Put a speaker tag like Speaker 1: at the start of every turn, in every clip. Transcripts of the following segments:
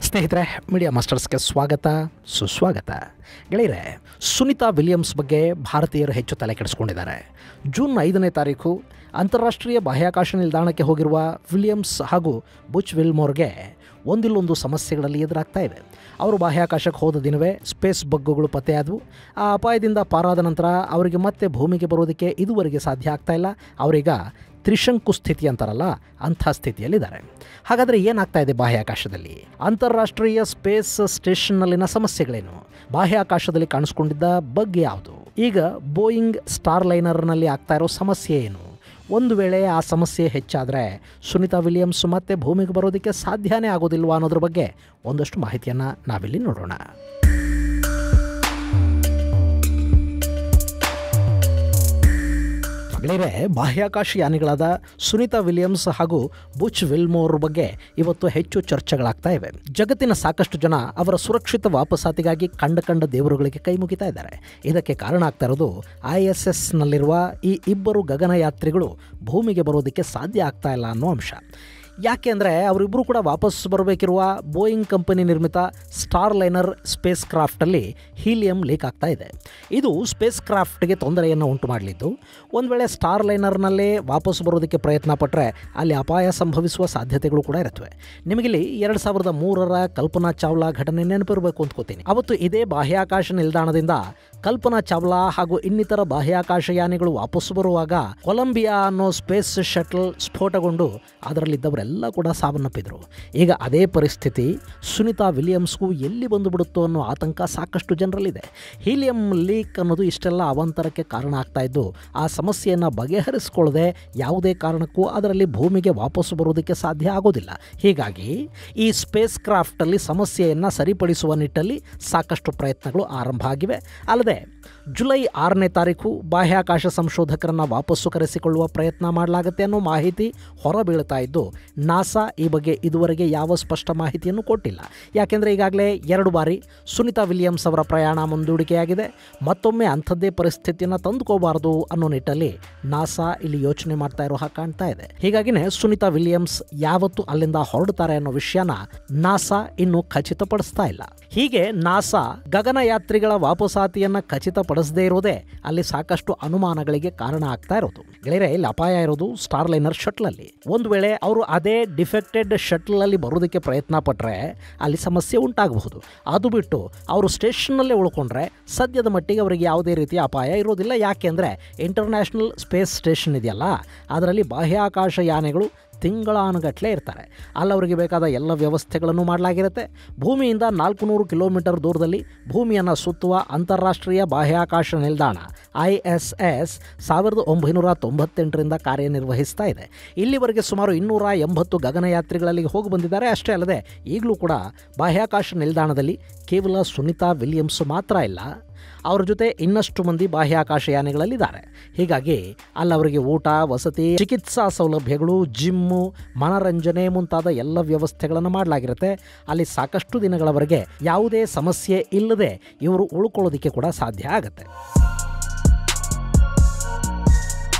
Speaker 1: ಸ್ನೇಹಿತರೆ, ಮೀಡಿಯಾ ಮಾಸ್ಟರ್ಸ್ಗೆ ಸ್ವಾಗತ ಸುಸ್ವಾಗತ. ಗೆಳೆಯರೆ, ಸುನಿತಾ ವಿಲಿಯಮ್ಸ್ ಬಗ್ಗೆ ಭಾರತೀಯರು ಹೆಚ್ಚು ತಲೆ ಕೆಡಿಸ್ಕೊಂಡಿದ್ದಾರೆ. ಜೂನ್ 5ನೇ ತಾರೀಕು ಅಂತಾರಾಷ್ಟ್ರೀಯ ಬಾಹ್ಯಾಕಾಶ ನಿಲ್ದಾಣಕ್ಕೆ ಹೋಗಿರುವ ವಿಲಿಯಮ್ಸ್ ಹಾಗೂ ಬುಚ್ ವಿಲ್ಮೋರ್ಗೆ ಒಂದಿಲ್ಲೊಂದು ಸಮಸ್ಯೆಗಳಲ್ಲಿ ಎದುರಾಗ್ತಾ ಇವೆ. ಅವರು ಬಾಹ್ಯಾಕಾಶಕ್ಕೆ ಹೋದ ದಿನವೇ ಸ್ಪೇಸ್ ಬಗ್ಗುಗಳು ಪತ್ತೆಯಾದವು. ಆ ಅಪಾಯದಿಂದ ಪಾರಾದ ನಂತರ ಅವರಿಗೆ ಮತ್ತೆ ಭೂಮಿಗೆ ಬರೋದಕ್ಕೆ ಇದುವರೆಗೆ ಸಾಧ್ಯ ಆಗ್ತಾಯಿಲ್ಲ. ಅವರೀಗ ತ್ರಿಶಂಕು ಸ್ಥಿತಿ ಅಂತಾರಲ್ಲ, ಅಂಥ ಸ್ಥಿತಿಯಲ್ಲಿದ್ದಾರೆ. ಹಾಗಾದರೆ ಏನಾಗ್ತಾ ಇದೆ ಬಾಹ್ಯಾಕಾಶದಲ್ಲಿ? ಅಂತಾರಾಷ್ಟ್ರೀಯ ಸ್ಪೇಸ್ ಸ್ಟೇಷನ್ನಲ್ಲಿನ ಸಮಸ್ಯೆಗಳೇನು? ಬಾಹ್ಯಾಕಾಶದಲ್ಲಿ ಕಾಣಿಸ್ಕೊಂಡಿದ್ದ ಬಗ್ ಯಾವುದು? ಈಗ ಬೋಯಿಂಗ್ ಸ್ಟಾರ್ಲೈನರ್ನಲ್ಲಿ ಆಗ್ತಾ ಇರೋ ಸಮಸ್ಯೆ ಏನು? ಒಂದು ವೇಳೆ ಆ ಸಮಸ್ಯೆ ಹೆಚ್ಚಾದರೆ ಸುನಿತಾ ವಿಲಿಯಮ್ಸ್ ಮತ್ತೆ ಭೂಮಿಗೆ ಬರೋದಕ್ಕೆ ಸಾಧ್ಯನೇ ಆಗೋದಿಲ್ವಾ ಅನ್ನೋದ್ರ ಬಗ್ಗೆ ಒಂದಷ್ಟು ಮಾಹಿತಿಯನ್ನು ನಾವಿಲ್ಲಿ ನೋಡೋಣ. ಗೆಳೆಯರೆ, ಬಾಹ್ಯಾಕಾಶಯಾನಿಗಳಾದ ಸುನಿತಾ ವಿಲಿಯಮ್ಸ್ ಹಾಗೂ ಬುಚ್ ವಿಲ್ಮೋರ್ ಬಗ್ಗೆ ಇವತ್ತು ಹೆಚ್ಚು ಚರ್ಚೆಗಳಾಗ್ತಾ ಇವೆ. ಜಗತ್ತಿನ ಸಾಕಷ್ಟು ಜನ ಅವರ ಸುರಕ್ಷಿತ ವಾಪಸಾತಿಗಾಗಿ ಕಂಡ ದೇವರುಗಳಿಗೆ ಕೈ ಮುಗಿತಾ ಇದ್ದಾರೆ. ಇದಕ್ಕೆ ಕಾರಣ ಆಗ್ತಾ ಇರೋದು ISSನಲ್ಲಿರುವ ಈ ಇಬ್ಬರು ಗಗನಯಾತ್ರಿಗಳು ಭೂಮಿಗೆ ಬರೋದಕ್ಕೆ ಸಾಧ್ಯ ಆಗ್ತಾ ಇಲ್ಲ ಅನ್ನೋ ಅಂಶ. ಯಾಕೆ ಅಂದರೆ ಅವರಿಬ್ಬರು ಕೂಡ ವಾಪಸ್ ಬರಬೇಕಿರುವ ಬೋಯಿಂಗ್ ಕಂಪನಿ ನಿರ್ಮಿತ ಸ್ಟಾರ್ಲೈನರ್ ಸ್ಪೇಸ್ ಕ್ರಾಫ್ಟಲ್ಲಿ ಹೀಲಿಯಂ ಲೀಕ್ ಆಗ್ತಾ ಇದೆ. ಇದು ಸ್ಪೇಸ್ ಕ್ರಾಫ್ಟ್ಗೆ ತೊಂದರೆಯನ್ನು ಉಂಟು ಮಾಡಲಿದ್ದು, ಒಂದು ವೇಳೆ ಸ್ಟಾರ್ಲೈನರ್ನಲ್ಲೇ ವಾಪಸ್ ಬರೋದಕ್ಕೆ ಪ್ರಯತ್ನ ಪಟ್ಟರೆ ಅಲ್ಲಿ ಅಪಾಯ ಸಂಭವಿಸುವ ಸಾಧ್ಯತೆಗಳು ಕೂಡ ಇರುತ್ತವೆ. ನಿಮಗಿಲ್ಲಿ 2003ರ ಕಲ್ಪನಾ ಚಾವ್ಲಾ ಘಟನೆ ನೆನಪಿರಬೇಕು ಅಂದ್ಕೋತೀನಿ. ಅವತ್ತು ಇದೇ ಬಾಹ್ಯಾಕಾಶ ನಿಲ್ದಾಣದಿಂದ ಕಲ್ಪನಾ ಚಾವ್ಲಾ ಹಾಗೂ ಇನ್ನಿತರ ಬಾಹ್ಯಾಕಾಶಯಾನಿಗಳು ವಾಪಸ್ಸು ಬರುವಾಗ ಕೊಲಂಬಿಯಾ ಅನ್ನೋ ಸ್ಪೇಸ್ ಶಟಲ್ ಸ್ಫೋಟಗೊಂಡು ಅದರಲ್ಲಿದ್ದವರೆಲ್ಲ ಕೂಡ ಸಾವನ್ನಪ್ಪಿದ್ರು. ಈಗ ಅದೇ ಪರಿಸ್ಥಿತಿ ಸುನಿತಾ ವಿಲಿಯಮ್ಸ್ಗೂ ಎಲ್ಲಿ ಬಂದುಬಿಡುತ್ತೋ ಅನ್ನೋ ಆತಂಕ ಸಾಕಷ್ಟು ಜನರಲ್ಲಿದೆ. ಹೀಲಿಯಂ ಲೀಕ್ ಅನ್ನೋದು ಇಷ್ಟೆಲ್ಲ ಅವಾಂತರಕ್ಕೆ ಕಾರಣ ಆಗ್ತಾ ಇದ್ದು, ಆ ಸಮಸ್ಯೆಯನ್ನು ಬಗೆಹರಿಸಿಕೊಳ್ಳದೆ ಯಾವುದೇ ಕಾರಣಕ್ಕೂ ಅದರಲ್ಲಿ ಭೂಮಿಗೆ ವಾಪಸ್ಸು ಬರೋದಕ್ಕೆ ಸಾಧ್ಯ ಆಗೋದಿಲ್ಲ. ಹೀಗಾಗಿ ಈ ಸ್ಪೇಸ್ ಕ್ರಾಫ್ಟಲ್ಲಿ ಸಮಸ್ಯೆಯನ್ನು ಸರಿಪಡಿಸುವ ನಿಟ್ಟಲ್ಲಿ ಸಾಕಷ್ಟು ಪ್ರಯತ್ನಗಳು ಆರಂಭ ಆಗಿವೆ. ಅಲ್ಲದೆ ಜುಲೈ 6ನೇ ತಾರೀಕು ಬಾಹ್ಯಾಕಾಶ ಸಂಶೋಧಕರನ್ನು ವಾಪಸ್ಸು ಕರೆಸಿಕೊಳ್ಳುವ ಪ್ರಯತ್ನ ಮಾಡಲಾಗುತ್ತೆ ಅನ್ನೋ ಮಾಹಿತಿ ಹೊರಬೀಳ್ತಾ ಇದ್ದು, ನಾಸಾ ಈ ಬಗ್ಗೆ ಇದುವರೆಗೆ ಯಾವ ಸ್ಪಷ್ಟ ಮಾಹಿತಿಯನ್ನು ಕೊಟ್ಟಿಲ್ಲ. ಯಾಕೆಂದರೆ ಈಗಾಗಲೇ 2 ಬಾರಿ ಸುನಿತಾ ವಿಲಿಯಮ್ಸ್ ಅವರ ಪ್ರಯಾಣ ಮುಂದೂಡಿಕೆಯಾಗಿದೆ. ಮತ್ತೊಮ್ಮೆ ಅಂಥದ್ದೇ ಪರಿಸ್ಥಿತಿಯನ್ನು ತಂದುಕೋಬಾರದು ಅನ್ನೋ ನಿಟ್ಟಲ್ಲಿ ನಾಸಾ ಇಲ್ಲಿ ಯೋಚನೆ ಮಾಡ್ತಾ ಇರೋ ಹಾಗೆ ಕಾಣ್ತಾ ಇದೆ. ಹೀಗಾಗಿನೇ ಸುನಿತಾ ವಿಲಿಯಮ್ಸ್ ಯಾವತ್ತು ಅಲ್ಲಿಂದ ಹೊರಡ್ತಾರೆ ಅನ್ನೋ ವಿಷಯನ ನಾಸಾ ಇನ್ನೂ ಖಚಿತಪಡಿಸ್ತಾ ಇಲ್ಲ. ಹೀಗೆ ನಾಸಾ ಗಗನಯಾತ್ರಿಗಳ ವಾಪಸಾತಿಯನ್ನು ಖಚಿತಪಡಿಸದೇ ಇರೋದೇ ಅಲ್ಲಿ ಸಾಕಷ್ಟು ಅನುಮಾನಗಳಿಗೆ ಕಾರಣ ಆಗ್ತಾ ಇರೋದು. ಗೆಳೆಯರೆ, ಇಲ್ಲಿ ಅಪಾಯ ಇರೋದು ಸ್ಟಾರ್ಲೈನರ್ ಶಟ್ಲಲ್ಲಿ. ಒಂದು ವೇಳೆ ಅವರು ಅದೇ ಡಿಫೆಕ್ಟೆಡ್ ಶಟ್ಲಲ್ಲಿ ಬರೋದಕ್ಕೆ ಪ್ರಯತ್ನ ಪಟ್ಟರೆ ಅಲ್ಲಿ ಸಮಸ್ಯೆ ಉಂಟಾಗಬಹುದು. ಅದು ಬಿಟ್ಟು ಅವರು ಸ್ಟೇಷನ್ನಲ್ಲೇ ಉಳ್ಕೊಂಡ್ರೆ ಸದ್ಯದ ಮಟ್ಟಿಗೆ ಅವರಿಗೆ ಯಾವುದೇ ರೀತಿಯ ಅಪಾಯ ಇರೋದಿಲ್ಲ. ಯಾಕೆಂದರೆ ಇಂಟರ್ನ್ಯಾಷನಲ್ ಸ್ಪೇಸ್ ಸ್ಟೇಷನ್ ಇದೆಯಲ್ಲ, ಅದರಲ್ಲಿ ಬಾಹ್ಯಾಕಾಶ ಯಾನಿಗಳು ತಿಂಗಳಾನುಗಟ್ಟಲೆ ಇರ್ತಾರೆ. ಅಲ್ಲವರಿಗೆ ಬೇಕಾದ ಎಲ್ಲ ವ್ಯವಸ್ಥೆಗಳನ್ನು ಮಾಡಲಾಗಿರುತ್ತೆ. ಭೂಮಿಯಿಂದ 400 ಕಿಲೋಮೀಟರ್ ದೂರದಲ್ಲಿ ಭೂಮಿಯನ್ನು ಸುತ್ತುವ ಅಂತಾರಾಷ್ಟ್ರೀಯ ಬಾಹ್ಯಾಕಾಶ ನಿಲ್ದಾಣ ISS 1998ರಿಂದ ಕಾರ್ಯನಿರ್ವಹಿಸ್ತಾ ಇದೆ. ಇಲ್ಲಿವರೆಗೆ ಸುಮಾರು 280 ಗಗನಯಾತ್ರಿಗಳಲ್ಲಿ ಹೋಗಿ ಬಂದಿದ್ದಾರೆ. ಅಷ್ಟೇ ಅಲ್ಲದೆ ಈಗಲೂ ಕೂಡ ಬಾಹ್ಯಾಕಾಶ ನಿಲ್ದಾಣದಲ್ಲಿ ಕೇವಲ ಸುನಿತಾ ವಿಲಿಯಮ್ಸ್ ಮಾತ್ರ ಇಲ್ಲ, ಅವ್ರ ಜೊತೆ ಇನ್ನಷ್ಟು ಮಂದಿ ಬಾಹ್ಯಾಕಾಶಯಾನಿಗಳಲ್ಲಿದ್ದಾರೆ. ಹೀಗಾಗಿ ಅಲ್ಲವರಿಗೆ ಊಟ, ವಸತಿ, ಚಿಕಿತ್ಸಾ ಸೌಲಭ್ಯಗಳು, ಜಿಮ್ಮು, ಮನರಂಜನೆ ಮುಂತಾದ ಎಲ್ಲ ವ್ಯವಸ್ಥೆಗಳನ್ನು ಮಾಡಲಾಗಿರುತ್ತೆ. ಅಲ್ಲಿ ಸಾಕಷ್ಟು ದಿನಗಳವರೆಗೆ ಯಾವುದೇ ಸಮಸ್ಯೆ ಇಲ್ಲದೆ ಇವರು ಉಳ್ಕೊಳ್ಳೋದಕ್ಕೆ ಕೂಡ ಸಾಧ್ಯ ಆಗುತ್ತೆ.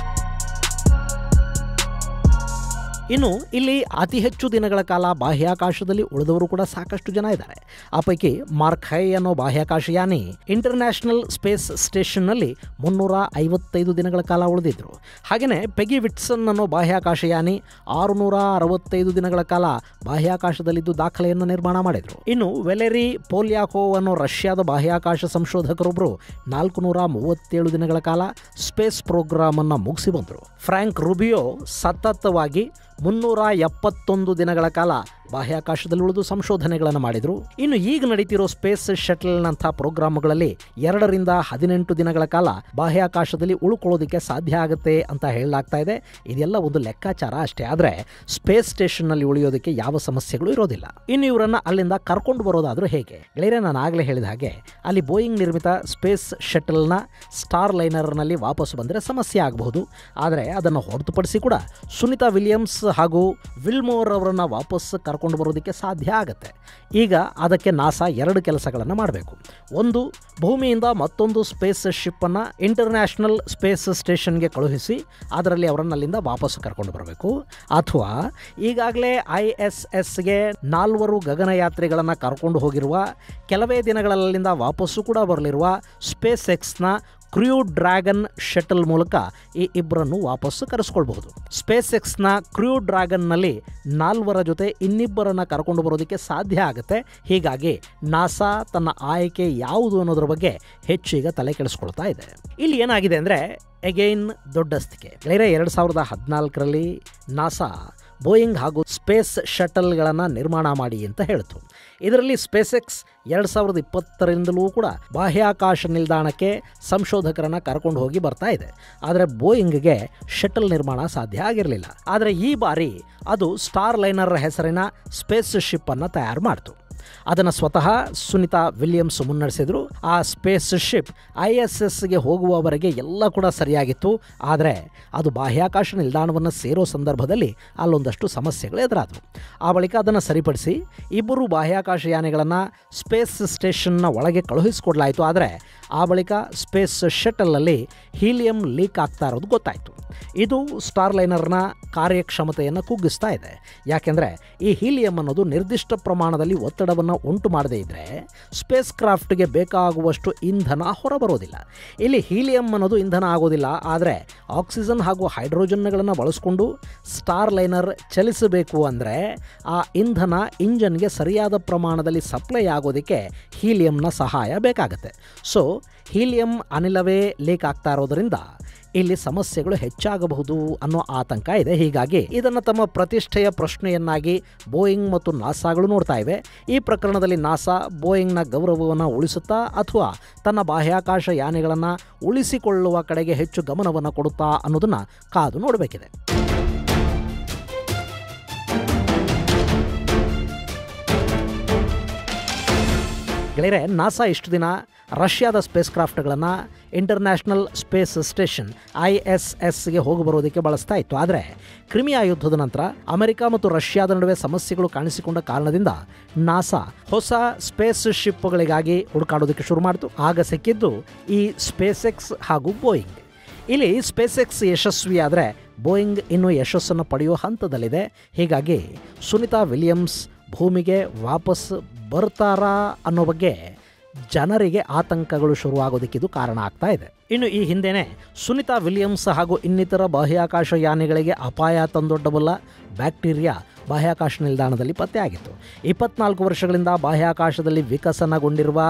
Speaker 1: ಇನ್ನು ಇಲ್ಲಿ ಅತಿ ಹೆಚ್ಚು ದಿನಗಳ ಕಾಲ ಬಾಹ್ಯಾಕಾಶದಲ್ಲಿ ಉಳಿದವರು ಕೂಡ ಸಾಕಷ್ಟು ಜನ ಇದ್ದಾರೆ. ಆ ಪೈಕಿ ಮಾರ್ಕ್ ಹೈ ಅನ್ನೋ ಬಾಹ್ಯಾಕಾಶಯಾನಿ ಇಂಟರ್ನ್ಯಾಷನಲ್ ಸ್ಪೇಸ್ ಸ್ಟೇಷನ್ನಲ್ಲಿ 355 ದಿನಗಳ ಕಾಲ ಉಳಿದಿದ್ರು. ಹಾಗೆಯೇ ಪೆಗಿ ವಿಟ್ಸನ್ ಅನ್ನೋ ಬಾಹ್ಯಾಕಾಶಯಾನಿ 665 ದಿನಗಳ ಕಾಲ ಬಾಹ್ಯಾಕಾಶದಲ್ಲಿದ್ದು ದಾಖಲೆಯನ್ನು ನಿರ್ಮಾಣ ಮಾಡಿದರು. ಇನ್ನು ವೆಲೆರಿ ಪೋಲ್ಯಾಕೋವ್ ಅನ್ನೋ ರಷ್ಯಾದ ಬಾಹ್ಯಾಕಾಶ ಸಂಶೋಧಕರೊಬ್ಬರು 437 ದಿನಗಳ ಕಾಲ ಸ್ಪೇಸ್ ಪ್ರೋಗ್ರಾಮ್ ಅನ್ನು ಮುಗಿಸಿ ಬಂದರು. ಫ್ರಾಂಕ್ ರೂಬಿಯೋ ಸತತವಾಗಿ 371 ದಿನಗಳ ಕಾಲ ಬಾಹ್ಯಾಕಾಶದಲ್ಲಿ ಉಳಿದು ಸಂಶೋಧನೆಗಳನ್ನು ಮಾಡಿದರು. ಇನ್ನು ಈಗ ನಡೀತಿರೋ ಸ್ಪೇಸ್ ಶಟಲ್ನಂಥ ಪ್ರೋಗ್ರಾಮ್ಗಳಲ್ಲಿ 2 ರಿಂದ 18 ದಿನಗಳ ಕಾಲ ಬಾಹ್ಯಾಕಾಶದಲ್ಲಿ ಉಳ್ಕೊಳ್ಳೋದಕ್ಕೆ ಸಾಧ್ಯ ಆಗುತ್ತೆ ಅಂತ ಹೇಳಲಾಗ್ತಾ ಇದೆ. ಇದೆಲ್ಲ ಒಂದು ಲೆಕ್ಕಾಚಾರ ಅಷ್ಟೇ. ಆದರೆ ಸ್ಪೇಸ್ ಸ್ಟೇಷನ್ನಲ್ಲಿ ಉಳಿಯೋದಕ್ಕೆ ಯಾವ ಸಮಸ್ಯೆಗಳು ಇರೋದಿಲ್ಲ. ಇನ್ನು ಇವರನ್ನು ಅಲ್ಲಿಂದ ಕರ್ಕೊಂಡು ಬರೋದಾದರೂ ಹೇಗೆ? ಗೆಳೆಯರೆ, ನಾನು ಆಗಲೇ ಹೇಳಿದ ಹಾಗೆ ಅಲ್ಲಿ ಬೋಯಿಂಗ್ ನಿರ್ಮಿತ ಸ್ಪೇಸ್ ಶಟಲ್ನ ಸ್ಟಾರ್ಲೈನರ್ನಲ್ಲಿ ವಾಪಸ್ ಬಂದರೆ ಸಮಸ್ಯೆ ಆಗಬಹುದು. ಆದರೆ ಅದನ್ನು ಹೊರತುಪಡಿಸಿ ಕೂಡ ಸುನಿತಾ ವಿಲಿಯಮ್ಸ್ ಹಾಗೂ ವಿಲ್ಮೋರ್ ಅವರನ್ನು ವಾಪಸ್ ಕರ್ಕೊಂಡು ಬರೋದಕ್ಕೆ ಸಾಧ್ಯ ಆಗುತ್ತೆ. ಈಗ ಅದಕ್ಕೆ ನಾಸಾ 2 ಕೆಲಸಗಳನ್ನು ಮಾಡಬೇಕು. ಒಂದು, ಭೂಮಿಯಿಂದ ಮತ್ತೊಂದು ಸ್ಪೇಸ್ ಶಿಪ್ಪನ್ನು ಇಂಟರ್ನ್ಯಾಷನಲ್ ಸ್ಪೇಸ್ ಸ್ಟೇಷನ್ಗೆ ಕಳುಹಿಸಿ ಅದರಲ್ಲಿ ಅವರನ್ನು ಅಲ್ಲಿಂದ ವಾಪಸ್ಸು ಕರ್ಕೊಂಡು ಬರಬೇಕು. ಅಥವಾ ಈಗಾಗಲೇ ISSಗೆ 4 ಗಗನಯಾತ್ರಿಗಳನ್ನು ಕರ್ಕೊಂಡು ಹೋಗಿರುವ, ಕೆಲವೇ ದಿನಗಳಲ್ಲಿಂದ ವಾಪಸ್ಸು ಕೂಡ ಬರಲಿರುವ ಸ್ಪೇಸ್ ಎಕ್ಸ್ನ ಕ್ರ್ಯೂ ಡ್ರ್ಯಾಗನ್ ಶಟಲ್ ಮೂಲಕ ಈ ಇಬ್ಬರನ್ನು ವಾಪಸ್ಸು ಕರೆಸ್ಕೊಳ್ಬಹುದು. ಸ್ಪೇಸ್ ಎಕ್ಸ್ನ ಕ್ರ್ಯೂ ಡ್ರ್ಯಾಗನ್ನಲ್ಲಿ 4 ಜೊತೆ ಇನ್ನಿಬ್ಬರನ್ನು ಕರ್ಕೊಂಡು ಬರೋದಕ್ಕೆ ಸಾಧ್ಯ ಆಗುತ್ತೆ. ಹೀಗಾಗಿ ನಾಸಾ ತನ್ನ ಆಯ್ಕೆ ಯಾವುದು ಅನ್ನೋದ್ರ ಬಗ್ಗೆ ಹೆಚ್ಚು ಈಗ ತಲೆ ಕೆಡಿಸ್ಕೊಳ್ತಾ ಇದೆ. ಇಲ್ಲಿ ಏನಾಗಿದೆ ಅಂದರೆ ಅಗೈನ್ ದೊಡ್ಡಸ್ತಿಕೆ. 2014ರಲ್ಲಿ ನಾಸಾ ಬೋಯಿಂಗ್ ಹಾಗೂ ಸ್ಪೇಸ್ ಶಟಲ್ಗಳನ್ನು ನಿರ್ಮಾಣ ಮಾಡಿ ಅಂತ ಹೇಳಿತು. ಇದರಲ್ಲಿ ಸ್ಪೇಸ್ ಎಕ್ಸ್ 2020ರಿಂದಲೂ ಕೂಡ ಬಾಹ್ಯಾಕಾಶ ನಿಲ್ದಾಣಕ್ಕೆ ಸಂಶೋಧಕರನ್ನು ಕರ್ಕೊಂಡು ಹೋಗಿ ಬರ್ತಾ ಇದೆ. ಆದರೆ ಬೋಯಿಂಗ್ಗೆ ಶಟಲ್ ನಿರ್ಮಾಣ ಸಾಧ್ಯ ಆಗಿರಲಿಲ್ಲ. ಆದರೆ ಈ ಬಾರಿ ಅದು ಸ್ಟಾರ್ ಲೈನರ್ ಹೆಸರಿನ ಸ್ಪೇಸ್ ಶಿಪ್ಪನ್ನು ತಯಾರು ಮಾಡಿತು. ಅದನ್ನು ಸ್ವತಃ ಸುನಿತಾ ವಿಲಿಯಮ್ಸ್ ಮುನ್ನಡೆಸಿದ್ರು. ಆ ಸ್ಪೇಸ್ ಶಿಪ್ ISSಗೆ ಹೋಗುವವರೆಗೆ ಎಲ್ಲ ಕೂಡ ಸರಿಯಾಗಿತ್ತು. ಆದರೆ ಅದು ಬಾಹ್ಯಾಕಾಶ ನಿಲ್ದಾಣವನ್ನು ಸೇರೋ ಸಂದರ್ಭದಲ್ಲಿ ಅಲ್ಲೊಂದಷ್ಟು ಸಮಸ್ಯೆಗಳು ಎದುರಾದವು. ಆ ಬಳಿಕ ಅದನ್ನು ಸರಿಪಡಿಸಿ ಇಬ್ಬರು ಬಾಹ್ಯಾಕಾಶಯಾನಿಗಳನ್ನು ಸ್ಪೇಸ್ ಸ್ಟೇಷನ್ನ ಒಳಗೆ ಕಳುಹಿಸಿಕೊಡಲಾಯಿತು. ಆದರೆ ಆ ಬಳಿಕ ಸ್ಪೇಸ್ ಶಟಲಲ್ಲಿ ಹೀಲಿಯಂ ಲೀಕ್ ಆಗ್ತಾ ಇರೋದು ಗೊತ್ತಾಯಿತು. ಇದು ಸ್ಟಾರ್ ಲೈನರ್ನ ಕಾರ್ಯಕ್ಷಮತೆಯನ್ನು ಕುಗ್ಗಿಸ್ತಾ ಇದೆ. ಯಾಕೆಂದರೆ ಈ ಹೀಲಿಯಂ ಅನ್ನೋದು ನಿರ್ದಿಷ್ಟ ಪ್ರಮಾಣದಲ್ಲಿ ಒತ್ತಡವನ್ನು ಉಂಟು ಮಾಡದೇ ಇದ್ದರೆ ಸ್ಪೇಸ್ ಕ್ರಾಫ್ಟ್ಗೆ ಬೇಕಾಗುವಷ್ಟು ಇಂಧನ ಹೊರಬರೋದಿಲ್ಲ. ಇಲ್ಲಿ ಹೀಲಿಯಂ ಅನ್ನೋದು ಇಂಧನ ಆಗೋದಿಲ್ಲ. ಆದರೆ ಆಕ್ಸಿಜನ್ ಹಾಗೂ ಹೈಡ್ರೋಜನ್ಗಳನ್ನು ಬಳಸಿಕೊಂಡು ಸ್ಟಾರ್ ಲೈನರ್ ಚಲಿಸಬೇಕು ಅಂದರೆ ಆ ಇಂಧನ ಇಂಜನ್ಗೆ ಸರಿಯಾದ ಪ್ರಮಾಣದಲ್ಲಿ ಸಪ್ಲೈ ಆಗೋದಕ್ಕೆ ಹೀಲಿಯಂನ ಸಹಾಯ ಬೇಕಾಗುತ್ತೆ. ಸೊ ಹೀಲಿಯಂ ಅನಿಲವೇ ಲೀಕ್ ಆಗ್ತಾ ಇರೋದರಿಂದ ಇಲ್ಲಿ ಸಮಸ್ಯೆಗಳು ಹೆಚ್ಚಾಗಬಹುದು ಅನ್ನೋ ಆತಂಕ ಇದೆ. ಹೀಗಾಗಿ ಇದನ್ನು ತಮ್ಮ ಪ್ರತಿಷ್ಠೆಯ ಪ್ರಶ್ನೆಯನ್ನಾಗಿ ಬೋಯಿಂಗ್ ಮತ್ತು ನಾಸಾಗಳು ನೋಡ್ತಾ ಇವೆ. ಈ ಪ್ರಕರಣದಲ್ಲಿ ನಾಸಾ ಬೋಯಿಂಗ್ನ ಗೌರವವನ್ನು ಉಳಿಸುತ್ತಾ ಅಥವಾ ತನ್ನ ಬಾಹ್ಯಾಕಾಶ ಯಾನಿಗಳನ್ನು ಉಳಿಸಿಕೊಳ್ಳುವ ಕಡೆಗೆ ಹೆಚ್ಚು ಗಮನವನ್ನು ಕೊಡುತ್ತಾ ಅನ್ನೋದನ್ನು ಕಾದು ನೋಡಬೇಕಿದೆ. ಗೆಳೆಯರೆ, ನಾಸಾ ಇಷ್ಟು ದಿನ ರಷ್ಯಾದ ಸ್ಪೇಸ್ ಕ್ರಾಫ್ಟ್ಗಳನ್ನು ಇಂಟರ್ನ್ಯಾಷನಲ್ ಸ್ಪೇಸ್ ಸ್ಟೇಷನ್ ISSಗೆ ಹೋಗಿ ಬರೋದಕ್ಕೆ ಬಳಸ್ತಾ ಇತ್ತು. ಆದರೆ ಕ್ರಿಮಿಯಾ ಯುದ್ಧದ ನಂತರ ಅಮೆರಿಕ ಮತ್ತು ರಷ್ಯಾದ ನಡುವೆ ಸಮಸ್ಯೆಗಳು ಕಾಣಿಸಿಕೊಂಡ ಕಾರಣದಿಂದ ನಾಸಾ ಹೊಸ ಸ್ಪೇಸ್ ಶಿಪ್ಗಳಿಗಾಗಿ ಹುಡುಕಾಡೋದಕ್ಕೆ ಶುರು ಮಾಡಿತು. ಆಗ ಸಿಕ್ಕಿದ್ದು ಈ ಸ್ಪೇಸ್ ಎಕ್ಸ್ ಹಾಗೂ ಬೋಯಿಂಗ್. ಇಲ್ಲಿ ಸ್ಪೇಸ್ ಎಕ್ಸ್ ಯಶಸ್ವಿಯಾದರೆ ಬೋಯಿಂಗ್ ಇನ್ನೂ ಯಶಸ್ಸನ್ನು ಪಡೆಯುವ ಹಂತದಲ್ಲಿದೆ. ಹೀಗಾಗಿ ಸುನಿತಾ ವಿಲಿಯಮ್ಸ್ ಭೂಮಿಗೆ ವಾಪಸ್ ಬರ್ತಾರಾ ಅನ್ನೋ ಬಗ್ಗೆ ಜನರಿಗೆ ಆತಂಕಗಳು ಶುರುವಾಗೋದಕ್ಕಿದು ಕಾರಣ ಆಗ್ತಾ ಇದೆ. ಇನ್ನು ಈ ಹಿಂದೆಯೇ ಸುನಿತಾ ವಿಲಿಯಮ್ಸ್ ಹಾಗೂ ಇನ್ನಿತರ ಬಾಹ್ಯಾಕಾಶ ಯಾನಿಗಳಿಗೆ ಅಪಾಯ ತಂದೊಡ್ಡಬಲ್ಲ ಬ್ಯಾಕ್ಟೀರಿಯಾ ಬಾಹ್ಯಾಕಾಶ ನಿಲ್ದಾಣದಲ್ಲಿ ಪತ್ತೆಯಾಗಿತ್ತು. 24 ವರ್ಷಗಳಿಂದ ಬಾಹ್ಯಾಕಾಶದಲ್ಲಿ ವಿಕಸನಗೊಂಡಿರುವ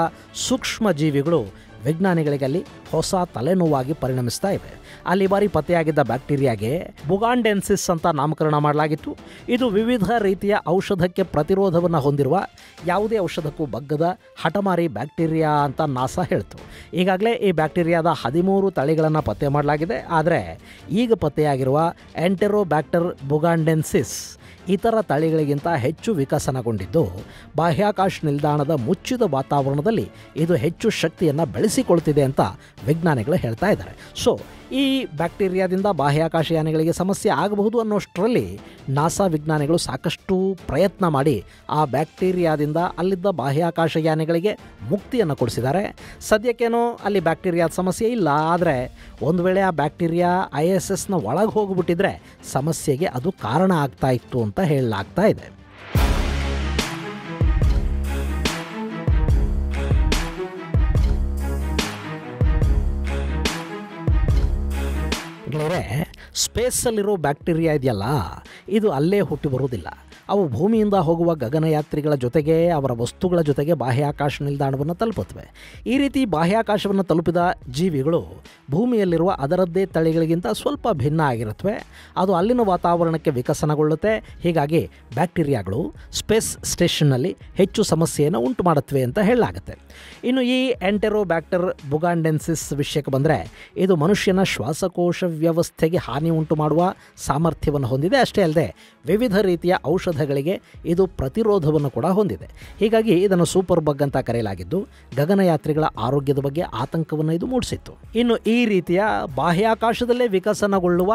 Speaker 1: ಸೂಕ್ಷ್ಮ ಜೀವಿಗಳು ವಿಜ್ಞಾನಿಗಳಿಗೆ ಅಲ್ಲಿ ಹೊಸ ತಲೆನೋವಾಗಿ ಪರಿಣಮಿಸ್ತಾ ಇವೆ. ಅಲ್ಲಿ ಬಾರಿ ಪತ್ತೆಯಾಗಿದ್ದ ಬ್ಯಾಕ್ಟೀರಿಯಾಗೆ ಬುಗಾಂಡೆನ್ಸಿಸ್ ಅಂತ ನಾಮಕರಣ ಮಾಡಲಾಗಿತ್ತು. ಇದು ವಿವಿಧ ರೀತಿಯ ಔಷಧಕ್ಕೆ ಪ್ರತಿರೋಧವನ್ನು ಹೊಂದಿರುವ, ಯಾವುದೇ ಔಷಧಕ್ಕೂ ಬಗ್ಗದ ಹಠಮಾರಿ ಬ್ಯಾಕ್ಟೀರಿಯಾ ಅಂತ ನಾಸಾ ಹೇಳ್ತು. ಈಗಾಗಲೇ ಈ ಬ್ಯಾಕ್ಟೀರಿಯಾದ 13 ತಳಿಗಳನ್ನು ಪತ್ತೆ ಮಾಡಲಾಗಿದೆ. ಆದರೆ ಈಗ ಪತ್ತೆಯಾಗಿರುವ ಎಂಟೆರೋಬ್ಯಾಕ್ಟರ್ ಬುಗಾಂಡೆನ್ಸಿಸ್ ಇತರ ತಳಿಗಳಿಗಿಂತ ಹೆಚ್ಚು ವಿಕಸನಗೊಂಡಿದ್ದು ಬಾಹ್ಯಾಕಾಶ ನಿಲ್ದಾಣದ ಮುಚ್ಚಿದ ವಾತಾವರಣದಲ್ಲಿ ಇದು ಹೆಚ್ಚು ಶಕ್ತಿಯನ್ನು ಬೆಳೆಸಿಕೊಳ್ತಿದೆ ಅಂತ ವಿಜ್ಞಾನಿಗಳು ಹೇಳ್ತಾ ಇದ್ದಾರೆ. ಸೊ ಈ ಬ್ಯಾಕ್ಟೀರಿಯಾದಿಂದ ಬಾಹ್ಯಾಕಾಶಯಾನಿಗಳಿಗೆ ಸಮಸ್ಯೆ ಆಗಬಹುದು ಅನ್ನೋಷ್ಟರಲ್ಲಿ ನಾಸಾ ವಿಜ್ಞಾನಿಗಳು ಸಾಕಷ್ಟು ಪ್ರಯತ್ನ ಮಾಡಿ ಆ ಬ್ಯಾಕ್ಟೀರಿಯಾದಿಂದ ಅಲ್ಲಿದ್ದ ಬಾಹ್ಯಾಕಾಶಯಾನಿಗಳಿಗೆ ಮುಕ್ತಿಯನ್ನು ಕೊಡಿಸಿದ್ದಾರೆ. ಸದ್ಯಕ್ಕೇನೋ ಅಲ್ಲಿ ಬ್ಯಾಕ್ಟೀರಿಯಾದ ಸಮಸ್ಯೆ ಇಲ್ಲ. ಆದರೆ ಒಂದು ವೇಳೆ ಆ ಬ್ಯಾಕ್ಟೀರಿಯಾ ISSನ ಒಳಗೆ ಹೋಗಿಬಿಟ್ಟಿದ್ರೆ ಸಮಸ್ಯೆಗೆ ಅದು ಕಾರಣ ಆಗ್ತಾ ಇತ್ತು ಅಂತ ಹೇಳಲಾಗ್ತಾ ಇದೆ. ಸ್ಪೇಸಲ್ಲಿರೋ ಬ್ಯಾಕ್ಟೀರಿಯಾ ಇದೆಯಲ್ಲ, ಇದು ಅಲ್ಲೇ ಹುಟ್ಟಿ ಬರುವುದಿಲ್ಲ. ಅವು ಭೂಮಿಯಿಂದ ಹೋಗುವ ಗಗನಯಾತ್ರಿಗಳ ಜೊತೆಗೆ ಅವರ ವಸ್ತುಗಳ ಜೊತೆಗೆ ಬಾಹ್ಯಾಕಾಶ ನಿಲ್ದಾಣವನ್ನು ತಲುಪುತ್ತವೆ. ಈ ರೀತಿ ಬಾಹ್ಯಾಕಾಶವನ್ನು ತಲುಪಿದ ಜೀವಿಗಳು ಭೂಮಿಯಲ್ಲಿರುವ ಅದರದ್ದೇ ತಳಿಗಳಿಗಿಂತ ಸ್ವಲ್ಪ ಭಿನ್ನ ಆಗಿರುತ್ತವೆ. ಅದು ಅಲ್ಲಿನ ವಾತಾವರಣಕ್ಕೆ ವಿಕಸನಗೊಳ್ಳುತ್ತೆ. ಹೀಗಾಗಿ ಬ್ಯಾಕ್ಟೀರಿಯಾಗಳು ಸ್ಪೇಸ್ ಸ್ಟೇಷನ್ನಲ್ಲಿ ಹೆಚ್ಚು ಸಮಸ್ಯೆಯನ್ನು ಉಂಟು ಮಾಡುತ್ತವೆ ಅಂತ ಹೇಳಲಾಗುತ್ತೆ. ಇನ್ನು ಈ ಎಂಟೆರೋಬ್ಯಾಕ್ಟರ್ ಬುಗಾಂಡೆನ್ಸಿಸ್ ವಿಷಯಕ್ಕೆ ಬಂದರೆ ಇದು ಮನುಷ್ಯನ ಶ್ವಾಸಕೋಶ ವ್ಯವಸ್ಥೆಗೆ ಹಾನಿ ಉಂಟು ಮಾಡುವ ಸಾಮರ್ಥ್ಯವನ್ನು ಹೊಂದಿದೆ. ಅಷ್ಟೇ ಅಲ್ಲದೆ ವಿವಿಧ ರೀತಿಯ ಔಷಧ ಆಯುಧಗಳಿಗೆ ಇದು ಪ್ರತಿರೋಧವನ್ನು ಕೂಡ ಹೊಂದಿದೆ. ಹೀಗಾಗಿ ಇದನ್ನು ಸೂಪರ್ ಬಗ್ ಅಂತ ಕರೆಯಲಾಗಿದ್ದು ಗಗನಯಾತ್ರಿಗಳ ಆರೋಗ್ಯದ ಬಗ್ಗೆ ಆತಂಕವನ್ನು ಇದು ಮೂಡಿಸಿತ್ತು. ಇನ್ನು ಈ ರೀತಿಯ ಬಾಹ್ಯಾಕಾಶದಲ್ಲೇ ವಿಕಸನಗೊಳ್ಳುವ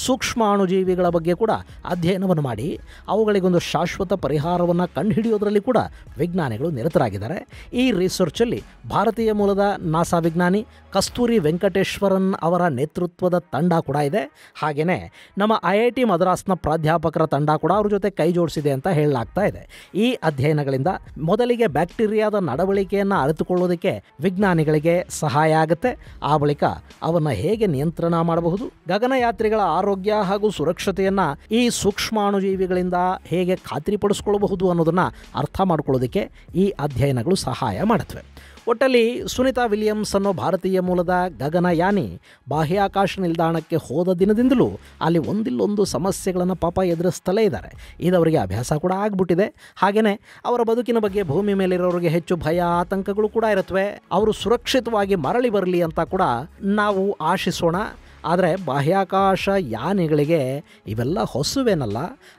Speaker 1: ಸೂಕ್ಷ್ಮಾಣುಜೀವಿಗಳ ಬಗ್ಗೆ ಕೂಡ ಅಧ್ಯಯನವನ್ನು ಮಾಡಿ ಅವುಗಳಿಗೊಂದು ಶಾಶ್ವತ ಪರಿಹಾರವನ್ನು ಕಂಡುಹಿಡಿಯೋದರಲ್ಲಿ ಕೂಡ ವಿಜ್ಞಾನಿಗಳು ನಿರತರಾಗಿದ್ದಾರೆ. ಈ ರಿಸರ್ಚಲ್ಲಿ ಭಾರತೀಯ ಮೂಲದ ನಾಸಾ ವಿಜ್ಞಾನಿ ಕಸ್ತೂರಿ ವೆಂಕಟೇಶ್ವರನ್ ಅವರ ನೇತೃತ್ವದ ತಂಡ ಕೂಡ ಇದೆ. ಹಾಗೆಯೇ ನಮ್ಮ IIT ಮದ್ರಾಸ್ನ ಪ್ರಾಧ್ಯಾಪಕರ ತಂಡ ಕೂಡ ಅವ್ರ ಜೊತೆ ಕೈ ಜೋಡಿಸಿದೆ ಅಂತ ಹೇಳಲಾಗ್ತಾ ಇದೆ. ಈ ಅಧ್ಯಯನಗಳಿಂದ ಮೊದಲಿಗೆ ಬ್ಯಾಕ್ಟೀರಿಯಾದ ನಡವಳಿಕೆಯನ್ನು ಅರಿತುಕೊಳ್ಳೋದಕ್ಕೆ ವಿಜ್ಞಾನಿಗಳಿಗೆ ಸಹಾಯ ಆಗುತ್ತೆ. ಆ ಬಳಿಕ ಅವನ್ನು ಹೇಗೆ ನಿಯಂತ್ರಣ ಮಾಡಬಹುದು, ಗಗನಯಾತ್ರಿಗಳ ಆರೋಗ್ಯ ಹಾಗೂ ಸುರಕ್ಷತೆಯನ್ನು ಈ ಸೂಕ್ಷ್ಮಾಣುಜೀವಿಗಳಿಂದ ಹೇಗೆ ಖಾತ್ರಿಪಡಿಸ್ಕೊಳ್ಬಹುದು ಅನ್ನೋದನ್ನು ಅರ್ಥ ಮಾಡ್ಕೊಳ್ಳೋದಕ್ಕೆ ಈ ಅಧ್ಯಯನಗಳು ಸಹಾಯ ಮಾಡುತ್ತವೆ. ಒಟ್ಟಲ್ಲಿ ಸುನಿತಾ ವಿಲಿಯಮ್ಸ್ ಅನ್ನೋ ಭಾರತೀಯ ಮೂಲದ ಗಗನಯಾನಿ ಬಾಹ್ಯಾಕಾಶ ನಿಲ್ದಾಣಕ್ಕೆ ಹೋದ ದಿನದಿಂದಲೂ ಅಲ್ಲಿ ಒಂದಿಲ್ಲೊಂದು ಸಮಸ್ಯೆಗಳನ್ನು ಪಾಪ ಎದುರಿಸ್ತಲೇ ಇದ್ದಾರೆ. ಇದವರಿಗೆ ಅಭ್ಯಾಸ ಕೂಡ ಆಗಿಬಿಟ್ಟಿದೆ. ಹಾಗೆಯೇ ಅವರ ಬದುಕಿನ ಬಗ್ಗೆ ಭೂಮಿ ಮೇಲಿರೋರಿಗೆ ಹೆಚ್ಚು ಭಯ ಆತಂಕಗಳು ಕೂಡ ಇರುತ್ತವೆ. ಅವರು ಸುರಕ್ಷಿತವಾಗಿ ಮರಳಿ ಬರಲಿ ಅಂತ ಕೂಡ ನಾವು ಆಶಿಸೋಣ. ಆದರೆ ಬಾಹ್ಯಾಕಾಶ ಯಾನಿಗಳಿಗೆ ಇವೆಲ್ಲ ಹೊಸವೇನಲ್ಲ,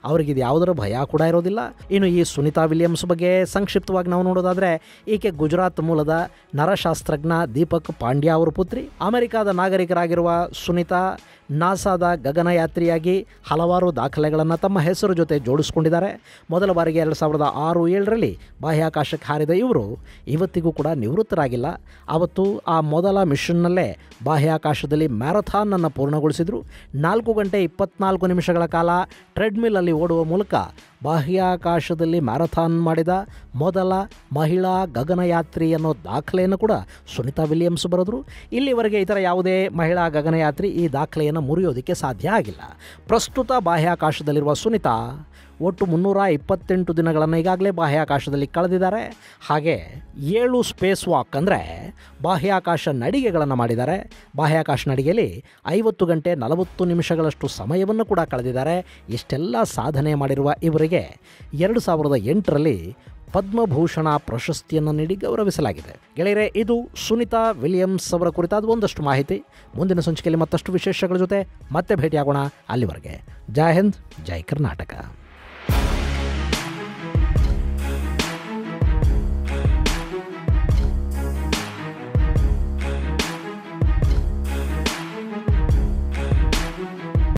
Speaker 1: ಅವರಿಗಿದು ಯಾವುದರ ಭಯ ಕೂಡ ಇರೋದಿಲ್ಲ. ಇನ್ನು ಈ ಸುನಿತಾ ವಿಲಿಯಮ್ಸ್ ಬಗ್ಗೆ ಸಂಕ್ಷಿಪ್ತವಾಗಿ ನಾವು ನೋಡೋದಾದರೆ, ಈಕೆ ಗುಜರಾತ್ ಮೂಲದ ನರಶಾಸ್ತ್ರಜ್ಞ ದೀಪಕ್ ಪಾಂಡ್ಯ ಅವರ ಪುತ್ರಿ. ಅಮೆರಿಕಾದ ನಾಗರಿಕರಾಗಿರುವ ಸುನಿತಾ ನಾಸಾದ ಗಗನಯಾತ್ರಿಯಾಗಿ ಹಲವಾರು ದಾಖಲೆಗಳನ್ನು ತಮ್ಮ ಹೆಸರು ಜೊತೆ ಜೋಡಿಸ್ಕೊಂಡಿದ್ದಾರೆ. ಮೊದಲ ಬಾರಿಗೆ 2006-7ರಲ್ಲಿ ಬಾಹ್ಯಾಕಾಶಕ್ಕೆ ಹಾರಿದ ಇವರು ಇವತ್ತಿಗೂ ಕೂಡ ನಿವೃತ್ತರಾಗಿಲ್ಲ. ಅವತ್ತು ಆ ಮೊದಲ ಮಿಷನ್ನಲ್ಲೇ ಬಾಹ್ಯಾಕಾಶದಲ್ಲಿ ಮ್ಯಾರಥಾನನ್ನು ಪೂರ್ಣಗೊಳಿಸಿದರು. 4 ಗಂಟೆ 24 ನಿಮಿಷಗಳ ಕಾಲ ಟ್ರೆಡ್ಮಿಲಲ್ಲಿ ಓಡುವ ಮೂಲಕ ಬಾಹ್ಯಾಕಾಶದಲ್ಲಿ ಮ್ಯಾರಥಾನ್ ಮಾಡಿದ ಮೊದಲ ಮಹಿಳಾ ಗಗನಯಾತ್ರಿ ಅನ್ನೋ ದಾಖಲೆಯನ್ನು ಕೂಡ ಸುನಿತಾ ವಿಲಿಯಮ್ಸ್ ಬರೆದರು. ಇಲ್ಲಿವರೆಗೆ ಇತರ ಯಾವುದೇ ಮಹಿಳಾ ಗಗನಯಾತ್ರಿ ಈ ದಾಖಲೆಯನ್ನು ಮುರಿಯೋದಕ್ಕೆ ಸಾಧ್ಯ ಆಗಿಲ್ಲ. ಪ್ರಸ್ತುತ ಬಾಹ್ಯಾಕಾಶದಲ್ಲಿರುವ ಸುನಿತಾ ಒಟ್ಟು 328 ದಿನಗಳನ್ನು ಈಗಾಗಲೇ ಬಾಹ್ಯಾಕಾಶದಲ್ಲಿ ಕಳೆದಿದ್ದಾರೆ. ಹಾಗೆ 7 ಸ್ಪೇಸ್ ವಾಕ್ ಅಂದರೆ ಬಾಹ್ಯಾಕಾಶ ನಡಿಗೆಗಳನ್ನು ಮಾಡಿದ್ದಾರೆ. ಬಾಹ್ಯಾಕಾಶ ನಡಿಗೆಯಲ್ಲಿ 50 ಗಂಟೆ 40 ನಿಮಿಷಗಳಷ್ಟು ಸಮಯವನ್ನು ಕೂಡ ಕಳೆದಿದ್ದಾರೆ. ಇಷ್ಟೆಲ್ಲ ಸಾಧನೆ ಮಾಡಿರುವ ಇವರಿಗೆ 2008ರಲ್ಲಿ ಪದ್ಮಭೂಷಣ ಪ್ರಶಸ್ತಿಯನ್ನು ನೀಡಿ ಗೌರವಿಸಲಾಗಿದೆ. ಗೆಳೆಯರೆ, ಇದು ಸುನಿತಾ ವಿಲಿಯಮ್ಸ್ ಅವರ ಕುರಿತಾದ ಒಂದಷ್ಟು ಮಾಹಿತಿ. ಮುಂದಿನ ಸಂಚಿಕೆಯಲ್ಲಿ ಮತ್ತಷ್ಟು ವಿಶೇಷಗಳ ಜೊತೆ ಮತ್ತೆ ಭೇಟಿಯಾಗೋಣ. ಅಲ್ಲಿವರೆಗೆ ಜೈ ಹಿಂದ್, ಜೈ ಕರ್ನಾಟಕ.